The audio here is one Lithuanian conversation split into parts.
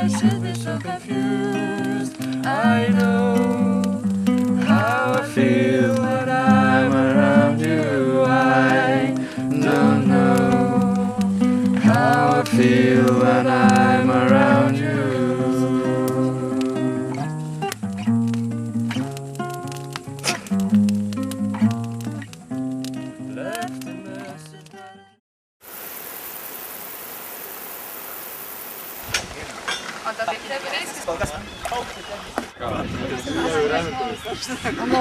suddenly so confused. I know how I feel when I'm around you. I don't know how I feel when I'm around you. Left a message.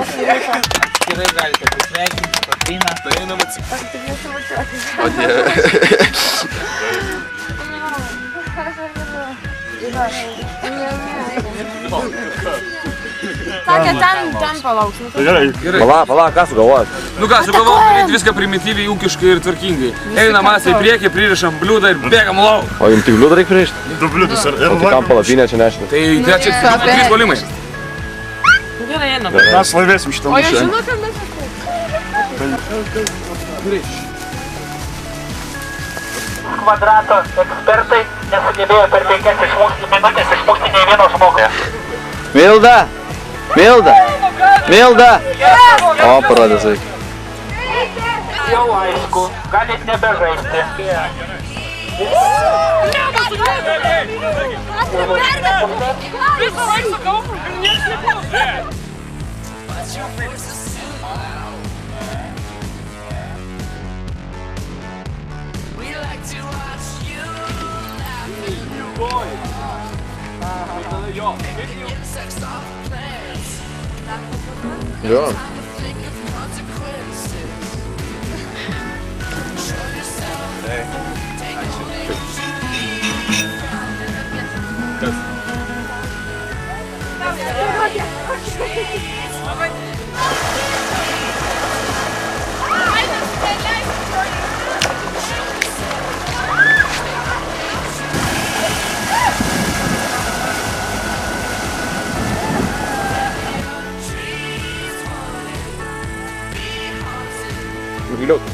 Atskirai galite pasveikinti, Kotryną. Tai einam atsiprašyti. O Sakė, ten palauks. Pala, ką sugalvojat? Nu ką, sugalvojom daryti viską primityviai, ūkiškai ir tvarkingai. Einam masai į priekį, pririšam bliūdą ir bėgam lauk. O jums tik bliūdą reikia pririšti? Du bliūdus ir O tai kam palapinė čia nešina? Tai čia 3 puolimai. Gerai, einam. mes laimėsim šitą O jie mūšį. žino, kad mes Kvadrato ekspertai nesugebėjo per 5 minutės išmušti nei vieno žmogaus. Milda! Milda! Milda! O, parodės vaikai. Jau aišku, galit nebežaisti. visą laiką sakau, niekas neklausė. Jo.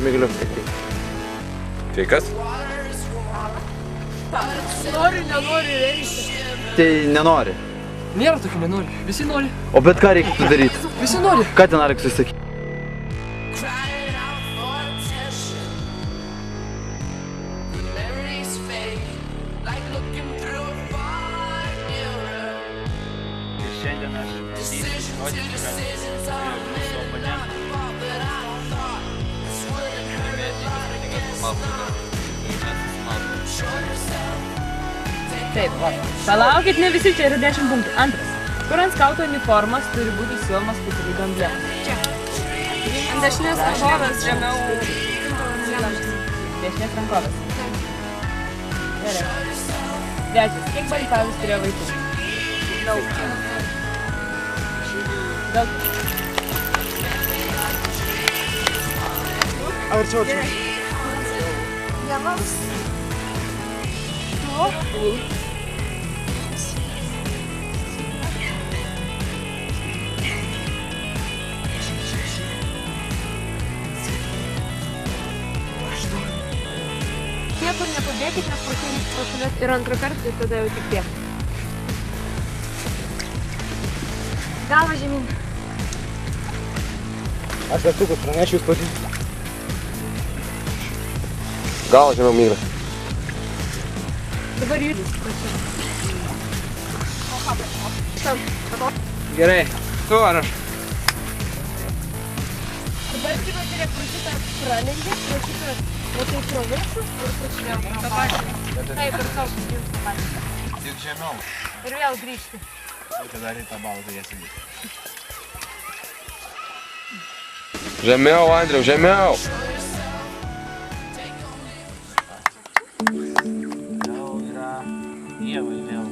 Migiliuk. Sveikas? Nori, nenori, reikia. Tai nenori. Nėra tokių nenori, visi nori. O bet ką reikėtų daryti? Visi nori. Ką ten reikia susakyti? Šiandien aš Taip, va. Palaukit, ne visi, čia yra 10 punktų. Antras. Kur ant skauto uniformos turi būti siūlomas specialybė emblemas? Čia. Ant dešinės rankovės žemiau. Dešinės rankovės. Gerai. Trečias. Kiek Bonifacijus turėjo vaikų? Daug. Daug. Arčiau. Vienas. Niekur nepabėkit, nes prašulės ir antrą kartą, ir tada jau tik tiek. Galva žemyn. Aš lėktukus pranešiu, jūs patys. Gal žemiau myliu. Dabar judis. Gerai, tu ar aš? Dabar privažiūrėk, pro šitą pralenkė, pro šitą, o tai pro viršų ir pro šitą. Tą patį. Taip, ir sau susijus tą patį. tik žemiau. Ir vėl grįžti. Tada rytą baltą jas įdėti. Žemiau, Andriau, žemiau. Gal yra Dievai vėl.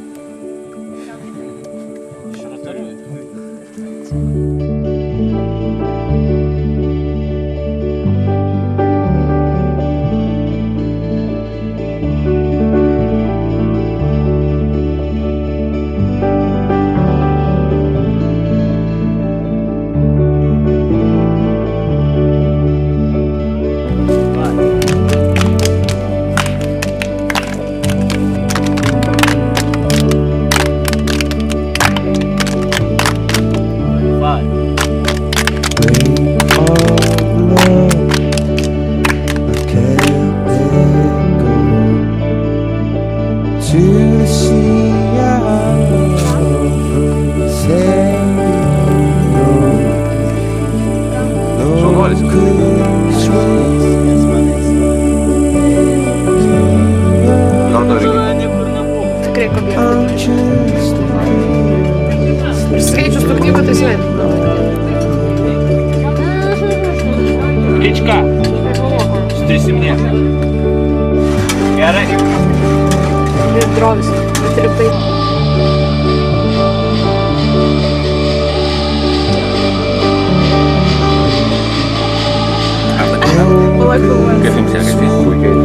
Iš rotarių. Skaičius tų knygų tai sveit. Птичка, стыси мне. Gerai. Ir drovis. Tripai. Palauk, galvoju. Kaip jums sekasi? Puikiai.